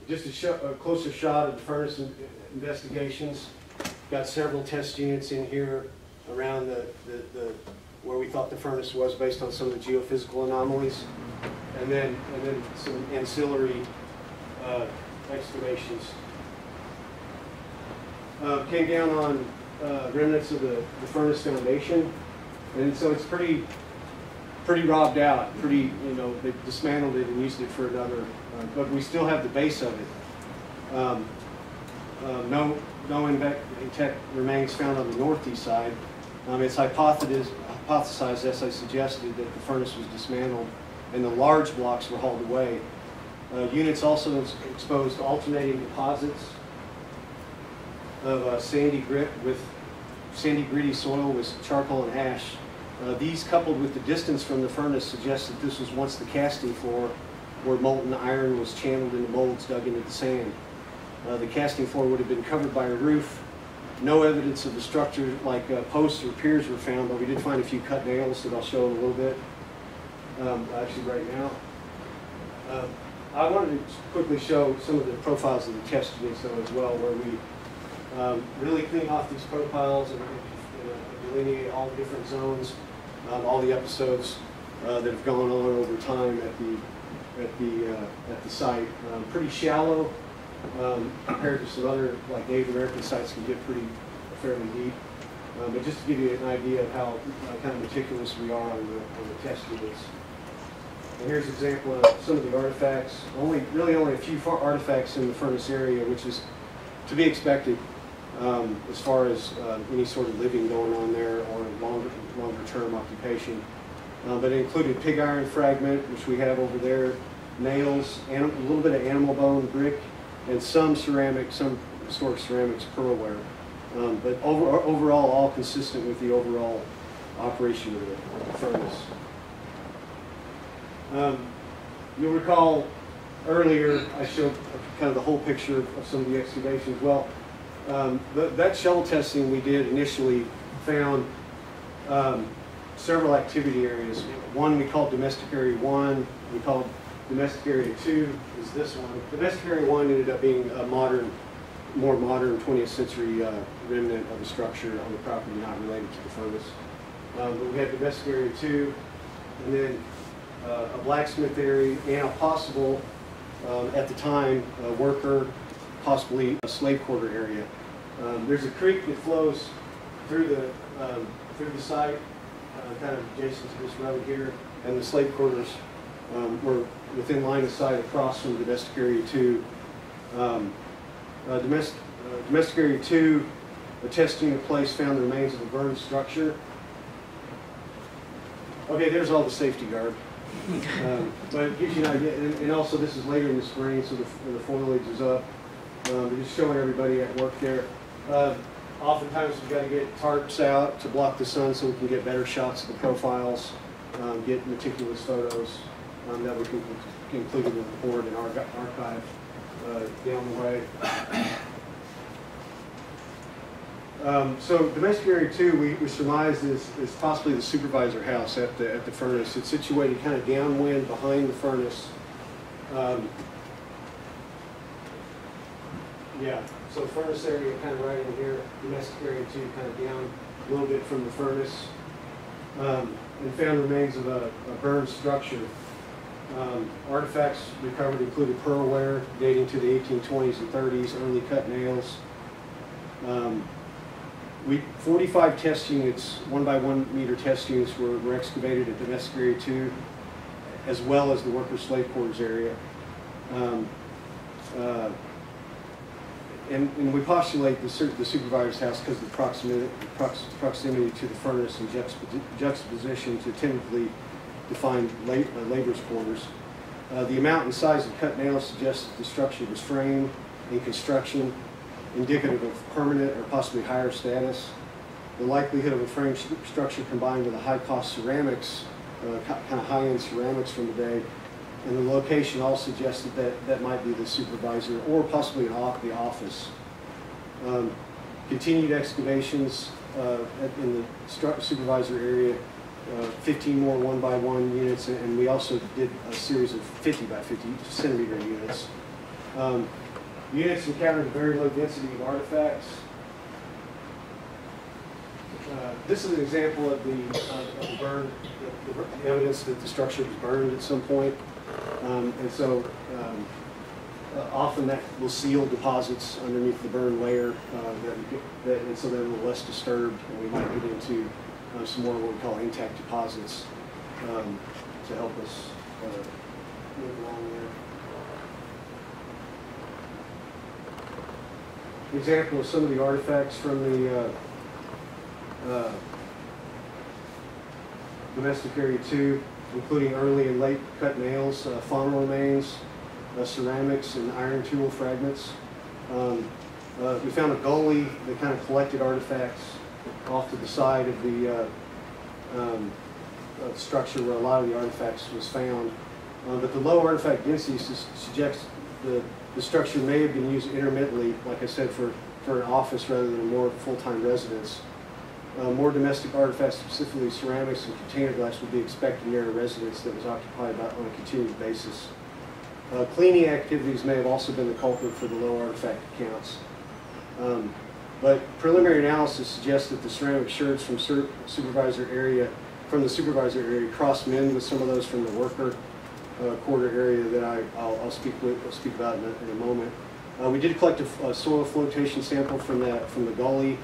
Just a closer shot of the furnace investigations. Got several test units in here around the where we thought the furnace was based on some of the geophysical anomalies, and then some ancillary excavations. Came down on remnants of the furnace foundation, and so it's pretty robbed out. They dismantled it and used it for another, but we still have the base of it. No intact remains found on the northeast side. It's hypothesized, as I suggested, that the furnace was dismantled and the large blocks were hauled away. Units also exposed alternating deposits of sandy gritty soil with charcoal and ash. These, coupled with the distance from the furnace, suggest that this was once the casting floor where molten iron was channeled into molds dug into the sand. The casting floor would have been covered by a roof. No evidence of the structure like posts or piers were found, but we did find a few cut nails that I'll show in a little bit, actually right now. I wanted to quickly show some of the profiles of the test units though as well, where we really clean off these profiles and delineate all the different zones, all the episodes that have gone on over time at the site. Pretty shallow. Compared to some other, like Native American sites, can get fairly deep. But just to give you an idea of how kind of meticulous we are on the test units. And here's an example of some of the artifacts. Really only a few artifacts in the furnace area, which is to be expected as far as any sort of living going on there or longer term occupation. But it included pig iron fragment, which we have over there, nails, a little bit of animal bone, brick, and some historic ceramics, pearlware. But overall, all consistent with the overall operation of the furnace. You'll recall earlier I showed kind of the whole picture of some of the excavations. Well, that shell testing we did initially found several activity areas. One we called Domestic Area 1, we called Domestic Area 2 is this one. Domestic Area 1 ended up being a more modern 20th century remnant of a structure on the property not related to the furnace. But we had Domestic Area 2, and then a blacksmith area, and a possible, at the time, a worker, possibly a slave quarter area. There's a creek that flows through the site, kind of adjacent to this road here, and the slave quarters were within line of sight across from Domestic Area 2. Domestic Area 2, a test unit place found the remains of a burned structure. Okay, there's all the safety guard. But it gives you an idea, and also this is later in the spring, so the foliage is up. Just showing everybody at work there. Oftentimes we've got to get tarps out to block the sun so we can get better shots of the profiles, get meticulous photos that we can include in the report and archive down the way. So Domestic Area 2, we surmised is possibly the supervisor house at the furnace. It's situated kind of downwind behind the furnace. Yeah, so furnace area kind of right in here, Domestic Area 2 kind of down a little bit from the furnace. And found remains of a burned structure. Artifacts recovered included pearlware dating to the 1820s and 30s, early cut nails. 45 test units, 1 by 1 meter test units were excavated at Domestic Area 2, as well as the worker slave quarters area. And we postulate the supervisor's house because of the proximity to the furnace and juxtaposition to tentatively defined laborers' quarters. The amount and size of cut nails suggests that the structure was framed in construction, indicative of permanent or possibly higher status. The likelihood of a frame structure combined with a high-cost ceramics, kind of high-end ceramics from the day, and the location all suggested that that might be the supervisor or possibly the office. Continued excavations in the supervisor area, 15 more 1x1 units, and we also did a series of 50 by 50 centimeter units. Units encountered a very low density of artifacts. This is an example of the burn, the evidence that the structure was burned at some point. And so often that will seal deposits underneath the burn layer, and so they're a little less disturbed, and we might get into some more what we call intact deposits to help us move along there. An example of some of the artifacts from the domestic area too, including early and late cut nails, faunal remains, ceramics, and iron tool fragments. We found a gully that kind of collected artifacts off to the side of the structure where a lot of the artifacts was found. But the low artifact density suggests the structure may have been used intermittently, like I said, for an office rather than a more full-time residence. More domestic artifacts, specifically ceramics and container glass, would be expected near a residence that was occupied on a continued basis. Cleaning activities may have also been the culprit for the low artifact counts. But preliminary analysis suggests that the ceramic sherds from the supervisor area cross-mend with some of those from the worker quarter area that I'll speak about in a moment. We did collect a soil flotation sample from the gully,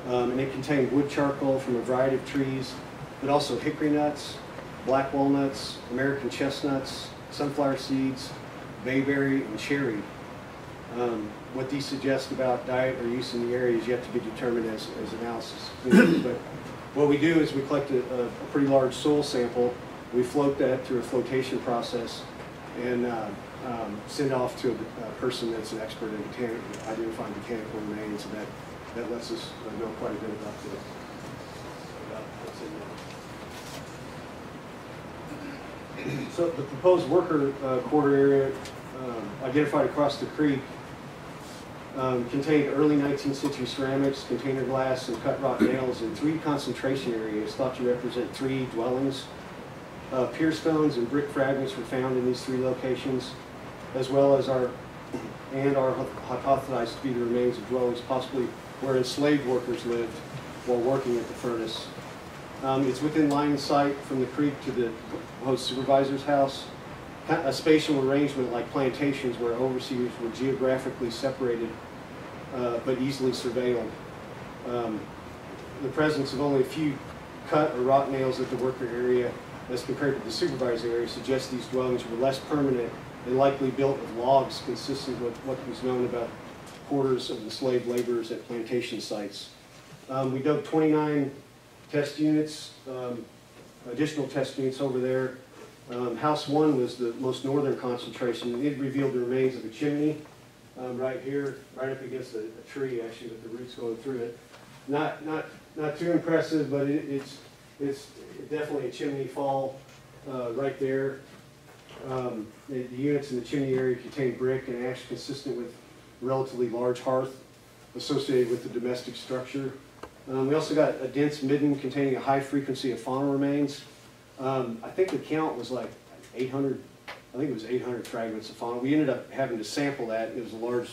and it contained wood charcoal from a variety of trees, but also hickory nuts, black walnuts, American chestnuts, sunflower seeds, bayberry, and cherry. What these suggest about diet or use in the area is yet to be determined as analysis. But what we do is we collect a pretty large soil sample. We float that through a flotation process and send off to a person that's an expert in identifying botanical remains, and that lets us know quite a bit about what's in there. So the proposed worker quarter area identified across the creek contained early 19th century ceramics, container glass, and cut rock nails in 3 concentration areas thought to represent 3 dwellings. Pier stones and brick fragments were found in these 3 locations, as well as are hypothesized to be the remains of dwellings possibly where enslaved workers lived while working at the furnace. It's within line of sight from the creek to the proposed supervisor's house. A spatial arrangement like plantations where overseers were geographically separated but easily surveilled. The presence of only a few cut or rock nails at the worker area as compared to the supervisor area suggests these dwellings were less permanent and likely built with logs consistent with what was known about quarters of enslaved laborers at plantation sites. We dug 29 test units, additional test units over there. House 1 was the most northern concentration. It revealed the remains of a chimney right here, right up against a tree, actually, with the roots going through it. Not too impressive, but it's definitely a chimney fall right there. The units in the chimney area contain brick and ash consistent with relatively large hearth associated with the domestic structure. We also got a dense midden containing a high frequency of faunal remains. I think the count was like 800, I think it was 800 fragments of fauna. We ended up having to sample that. It was a large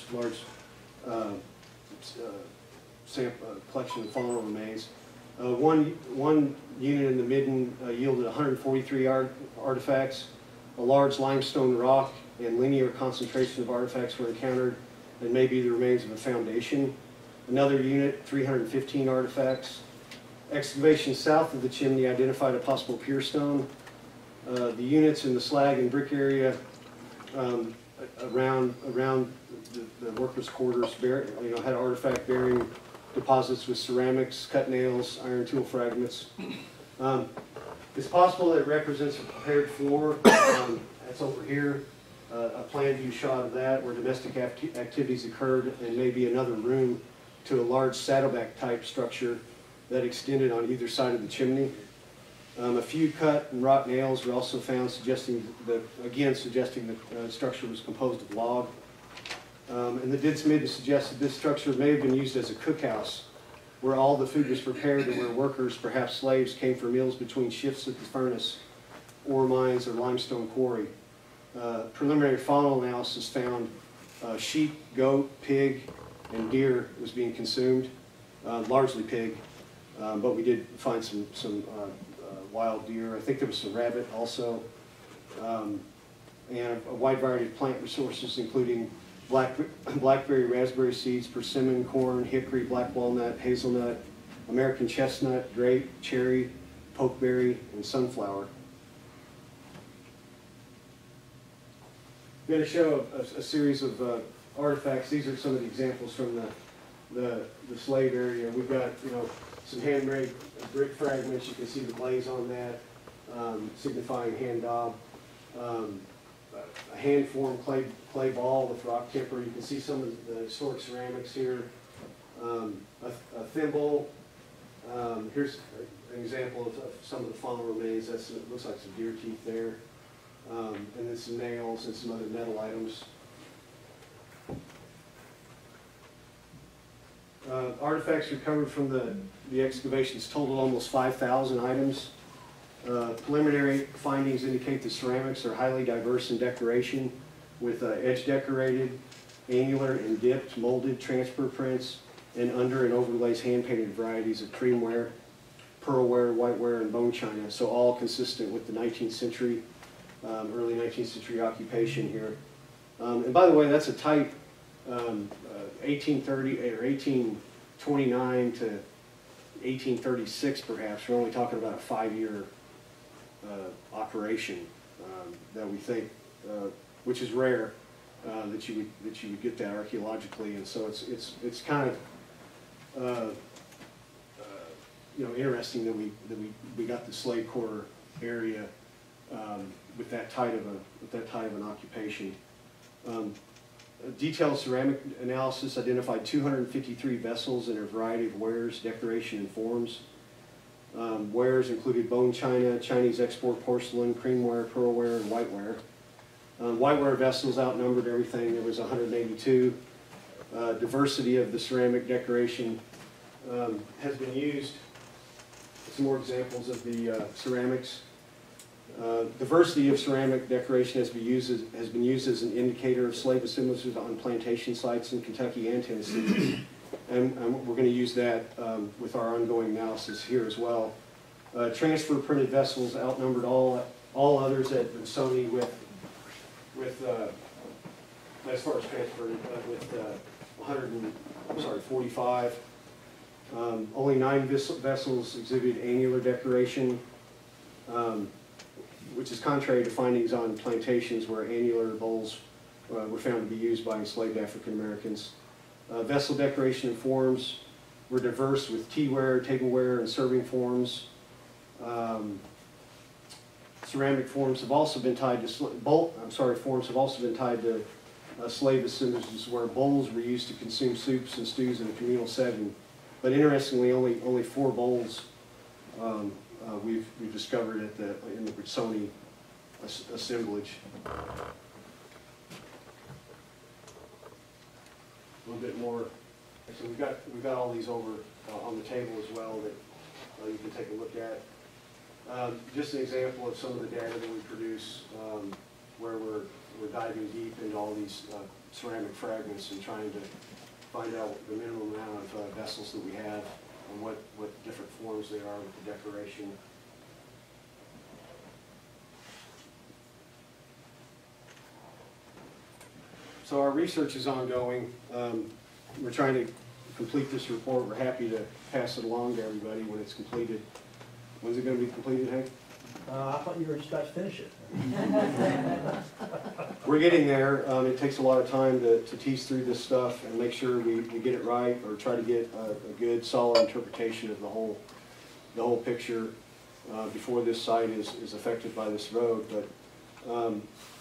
collection of faunal remains. One unit in the midden yielded 143 artifacts. A large limestone rock and linear concentration of artifacts were encountered, and maybe the remains of a foundation. Another unit, 315 artifacts. Excavation south of the chimney identified a possible pier stone. The units in the slag and brick area around the workers' quarters had artifact-bearing deposits with ceramics, cut nails, iron tool fragments. It's possible that it represents a prepared floor. That's over here. A plan view shot of that where domestic activities occurred, and maybe another room to a large saddleback type structure that extended on either side of the chimney. A few cut and wrought nails were also found, suggesting the structure was composed of log. And the Didsmid suggested this structure may have been used as a cookhouse, where all the food was prepared and where workers, perhaps slaves, came for meals between shifts at the furnace, ore mines, or limestone quarry. Preliminary faunal analysis found sheep, goat, pig, and deer was being consumed, largely pig, but we did find some wild deer. I think there was some rabbit also, and a wide variety of plant resources, including blackberry, raspberry seeds, persimmon, corn, hickory, black walnut, hazelnut, American chestnut, grape, cherry, pokeberry, and sunflower. I'm going to show a series of artifacts. These are some of the examples from the slave area. We've got, some handmade brick fragments. You can see the glaze on that, signifying hand daub. A hand-formed clay ball with rock temper. You can see some of the historic ceramics here. A thimble. Here's an example of some of the faunal remains. It looks like some deer teeth there. And then some nails and some other metal items. Artifacts recovered from the excavations totaled almost 5,000 items. Preliminary findings indicate the ceramics are highly diverse in decoration, with edge decorated, annular and dipped, molded transfer prints, and under and overlays hand-painted varieties of creamware, pearlware, whiteware, and bone china. So all consistent with the 19th century, early 19th century occupation here. And by the way, that's a type 1830 or 1829 to 1836 perhaps. We're only talking about a 5-year operation that we think, which is rare, that you would get that archaeologically, and so it's kind of interesting that we got the slave quarter area with that type of an occupation. Detailed ceramic analysis identified 253 vessels in a variety of wares, decoration, and forms. Wares included bone china, Chinese export porcelain, creamware, pearlware, and whiteware. Whiteware vessels outnumbered everything. There was 182. Diversity of the ceramic decoration has been used. Some more examples of the ceramics. Diversity of ceramic decoration has been used as an indicator of slave assemblages on plantation sites in Kentucky and Tennessee. And we're going to use that with our ongoing analysis here as well. Transfer printed vessels outnumbered all others at Brunsoni with as far as transfer with 45. Only 9 vessels exhibited annular decoration, which is contrary to findings on plantations where annular bowls were found to be used by enslaved African Americans. Vessel decoration and forms were diverse with teaware, tableware, and serving forms. Ceramic forms have also been tied to slave assemblages where bowls were used to consume soups and stews in a communal setting. But interestingly, only 4 bowls we've discovered in the Brunsoni assemblage. A little bit more. So we've got all these over on the table as well that you can take a look at. Just an example of some of the data that we produce, where we're diving deep into all these ceramic fragments and trying to find out the minimum amount of vessels that we have and what different forms they are with the decoration. So our research is ongoing. We're trying to complete this report. We're happy to pass it along to everybody when it's completed. When's it going to be completed, Hank? I thought you were just about to finish it. We're getting there. It takes a lot of time to tease through this stuff and make sure we get it right, or try to get a good, solid interpretation of the whole picture. before this site is affected by this road. But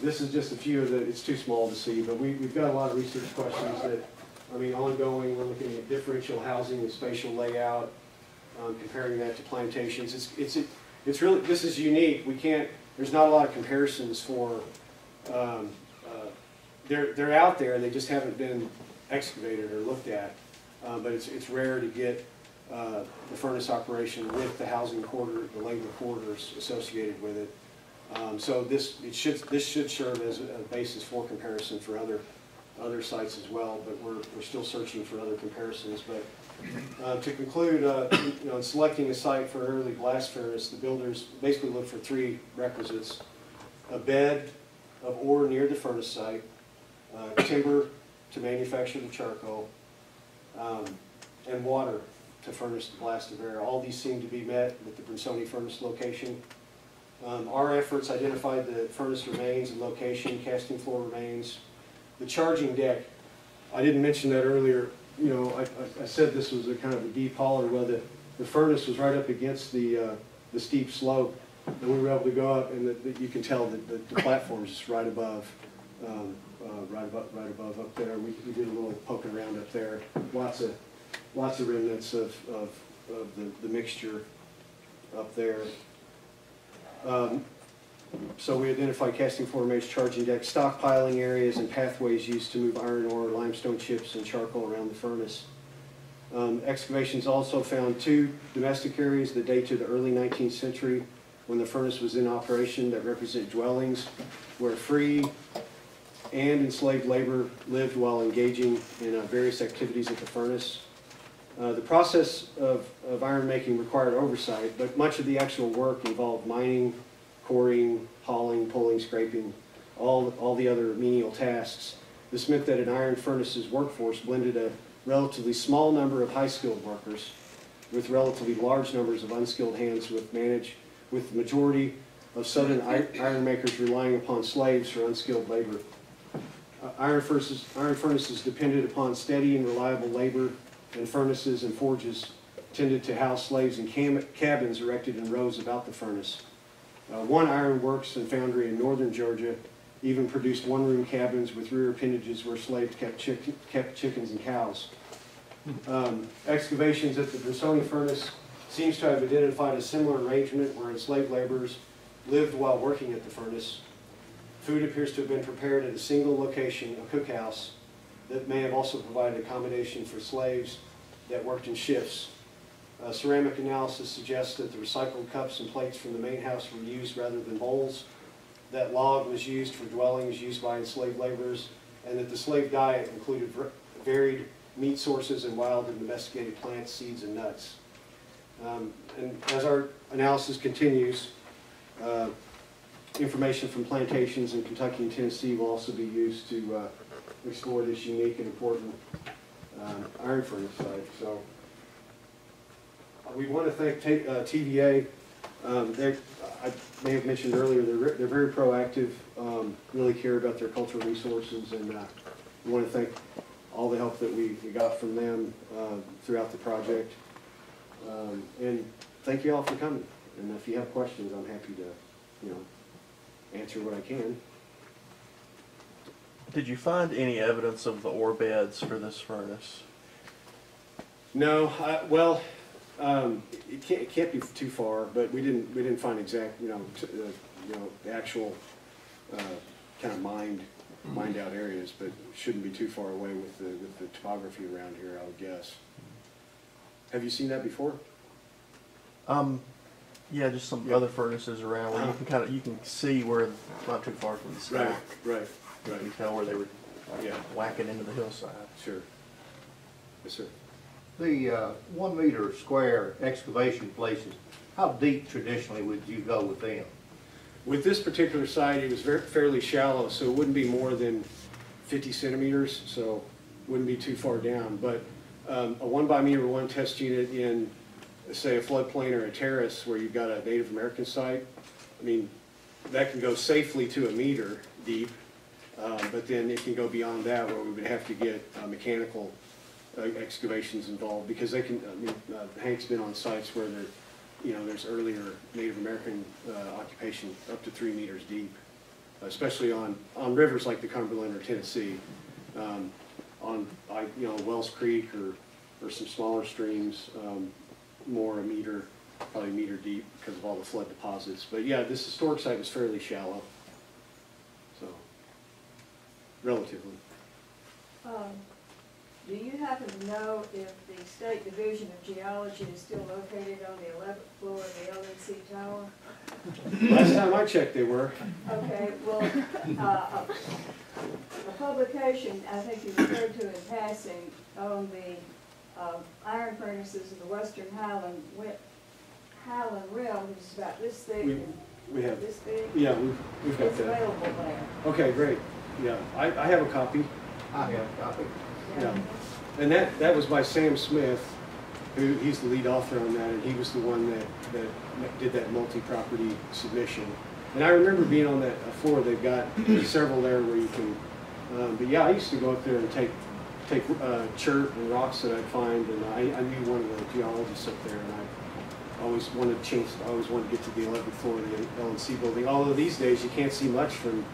this is just a few of the, it's too small to see, but we've got a lot of research questions that, I mean, ongoing. We're looking at differential housing and spatial layout, comparing that to plantations. It's really, this is unique. We can't, there's not a lot of comparisons for, they're out there, they just haven't been excavated or looked at. But it's rare to get the furnace operation with the housing quarter, the labor quarters associated with it. So this should serve as a basis for comparison for other sites as well. But we're still searching for other comparisons. But to conclude, you know, in selecting a site for an early blast furnace, the builders basically look for three requisites: a bed of ore near the furnace site, timber to manufacture the charcoal, and water to furnish the blast of air. All these seem to be met with the Brunsoni furnace location. Our efforts identified the furnace remains and location, casting floor remains. The charging deck, I didn't mention that earlier. You know, I said this was a kind of a deep holler. Well, the furnace was right up against the steep slope, and we were able to go up, and you can tell that the platform is just right above. Right above up there. We did a little poking around up there. Lots of remnants of the mixture up there. So we identified casting floor remains, charging decks, stockpiling areas, and pathways used to move iron ore, limestone chips, and charcoal around the furnace. Excavations also found two domestic areas that date to the early 19th century when the furnace was in operation that represent dwellings where free and enslaved labor lived while engaging in various activities at the furnace. The process of iron making required oversight, but much of the actual work involved mining, quarrying, hauling, pulling, scraping, all the other menial tasks. This meant that an iron furnace's workforce blended a relatively small number of high-skilled workers with relatively large numbers of unskilled hands, with the majority of southern iron makers relying upon slaves for unskilled labor. Iron furnaces depended upon steady and reliable labor, and furnaces and forges tended to house slaves in cabins erected in rows about the furnace. One iron works and foundry in northern Georgia even produced one-room cabins with rear appendages where slaves kept chickens and cows. Excavations at the Brunsoni furnace seems to have identified a similar arrangement where enslaved laborers lived while working at the furnace. Food appears to have been prepared at a single location, a cookhouse, that may have also provided accommodation for slaves that worked in shifts. Ceramic analysis suggests that the recycled cups and plates from the main house were used rather than bowls, that log was used for dwellings used by enslaved laborers, and that the slave diet included varied meat sources and wild and domesticated plants, seeds, and nuts. And as our analysis continues, information from plantations in Kentucky and Tennessee will also be used to explore this unique and important iron furnace site. So we want to thank TVA. I may have mentioned earlier, they're very proactive, really care about their cultural resources, and we want to thank all the help that we got from them throughout the project. And thank you all for coming. And if you have questions, I'm happy to, answer what I can. Did you find any evidence of the ore beds for this furnace? No. It can't be too far, but we didn't find exact, the actual kind of mined out areas, but shouldn't be too far away with the topography around here, I would guess. Have you seen that before? Yeah, just some other furnaces around where you can see where it's not too far from the stack. Right. You can tell where they were whacking into the hillside. Sure. Yes, sir. The 1 meter square excavation places, how deep traditionally would you go with them? With this particular site, it was fairly shallow, so it wouldn't be more than 50 centimeters, so wouldn't be too far down. But a 1 by meter 1 test unit in, say, a floodplain or a terrace where you've got a Native American site, I mean, that can go safely to 1 meter deep, but then it can go beyond that where we would have to get mechanical excavations involved, because they can, Hank's been on sites where there's earlier Native American occupation up to 3 meters deep, especially on rivers like the Cumberland or Tennessee, on Wells Creek or some smaller streams, more probably a meter deep because of all the flood deposits. But yeah, this historic site is fairly shallow, so relatively. Do you happen to know if the State Division of Geology is still located on the 11th floor of the LNC Tower? Last time I checked, they were. Okay, well, a publication I think you referred to in passing on the iron furnaces of the Western Highland Rim, which is about this thick We have. this big. Yeah, we've got It's that. available there. Okay, great. Yeah, I have a copy. I have a copy. Yeah, and that was by Sam Smith, he's the lead author on that, and he was the one that did that multi-property submission. And I remember being on that floor. They've got several there where you can. But yeah, I used to go up there and take chert and rocks that I'd find, and I knew one of the geologists up there, and I always wanted to get to the 11th floor of the LNC building. Although these days you can't see much from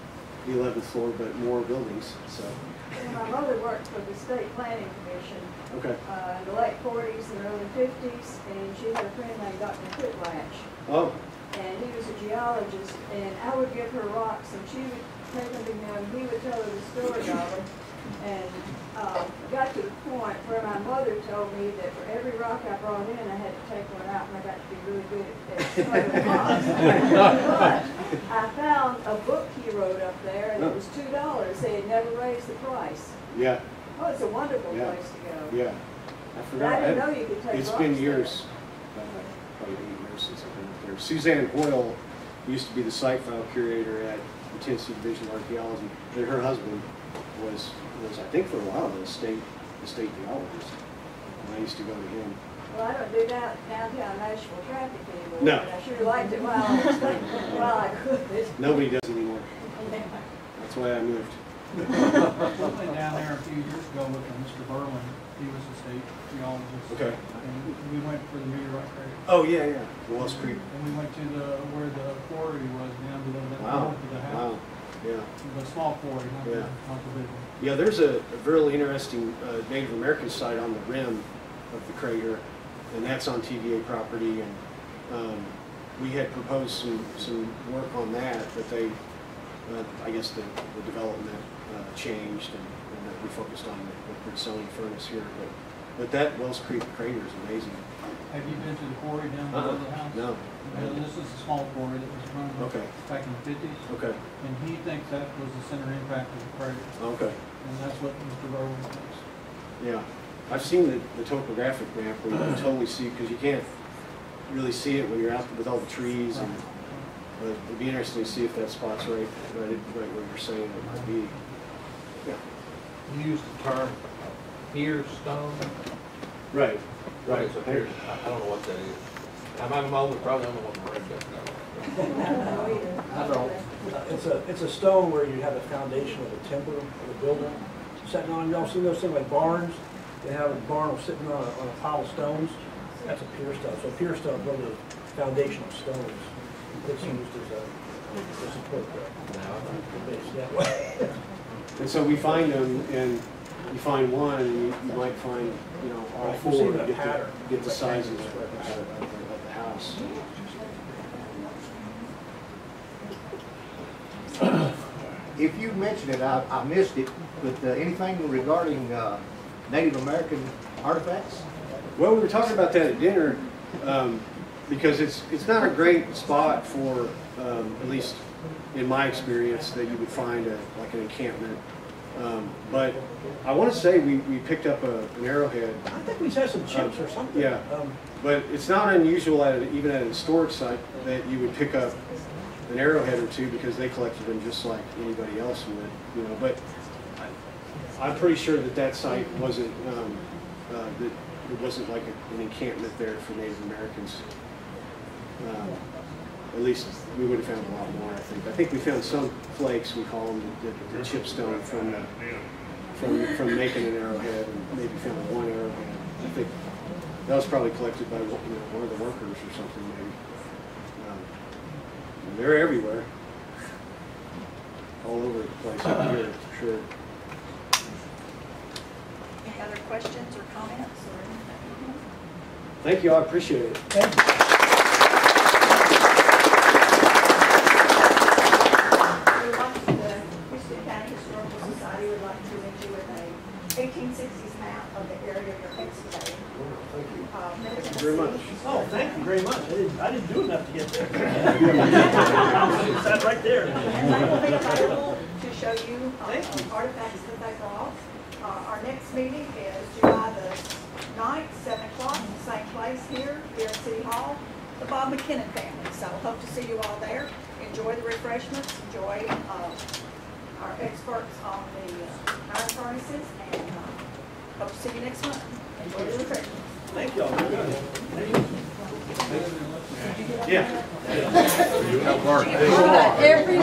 the 11th floor, but more buildings. So. Well, my mother worked for the State Planning Commission Okay. in the late 40s and early 50s, and she had a friend named Dr. Whitlatch. Oh. And he was a geologist, and I would give her rocks, and she would take them to him, and he would tell her the story of them. And got to the point where my mother told me that for every rock I brought in, I had to take one out, and I got to be really good at smuggling rocks. But I found a book he wrote up there, and it was $2. They had never raised the price. Yeah. Oh, it's a wonderful place to go. Yeah. I forgot. I didn't know you could take It's rocks been there. years, probably 8 years since I've been up there. Suzanne Hoyle used to be the site file curator at the Tennessee Division of Archaeology, and her husband was I think for a while the state geologist. And I used to go to him. Well, I don't do downtown Nashville traffic anymore. No. But I sure liked it while I could. Nobody does anymore. That's why I moved. I went down there a few years ago with Mr. Berlin. He was a state geologist. Okay. And we went for the meteorite crater. Oh yeah, yeah. Wells Creek. And we went to where the quarry was down below that Wow. north of the house. Wow. Yeah. The small quarry, not the big one. Yeah, there's a really interesting Native American site on the rim of the crater, and that's on TVA property. And we had proposed some work on that, but they, I guess the development changed, and we focused on the Brunsoni furnace here. But that Wells Creek crater is amazing. Have you been to the quarry down below the house? No. This is a small quarry that was run back in the 50s. Okay. And he thinks that was the center impact of the crater. Okay. And that's what Mr. Rowland thinks. Yeah. I've seen the topographic map where you can totally see, because you can't really see it when you're out with all the trees. But it'd be interesting to see if that spot's right where you're saying it might be. Yeah. You used the term pier stone. Right. What is a pier? I don't know what that is. I'm only probably the only one that read that. I don't. It's a stone where you have a foundation of the timber of the building sitting on. Y'all seen those things like barns? They have a barn sitting on a pile of stones. That's a pier stone. So a pier stone is one of the foundational stones that's used as a support the base that way. And so we find them, and you find one, and you might find, all four to get the sizes of the house. If you mentioned it, I missed it, but anything regarding Native American artifacts? Well, we were talking about that at dinner, because it's not a great spot for, at least in my experience, that you would find like an encampment. But I want to say we picked up an arrowhead. I think we had some chips or something. Yeah, but it's not unusual even at a historic site that you would pick up an arrowhead or two, because they collected them just like anybody else would, But I'm pretty sure that site wasn't that it wasn't like an encampment there for Native Americans. At least we would have found a lot more, I think. I think we found some flakes, we call them, the chipstone from making an arrowhead, and maybe found one arrowhead. I think That was probably collected by one of the workers or something maybe. And they're everywhere. All over the place out here, for sure. Any other questions or comments or anything? Thank you, I appreciate it. Thank you. We want the Houston County Historical Society would like to present you with a 1860s map of the area you're excavating. Thank you very much. Oh, thank you very much. I didn't do enough to get there. Sat right there. And they will be available to show you artifacts that they brought. Our next meeting is July the 9th, 7 o'clock, same place here at City Hall, the Bob McKinnon family. So hope to see you all there. Enjoy the refreshments, enjoy our experts on the iron furnaces, and hope to see you next month. Enjoy the refreshments. Thank y'all. Yeah. Every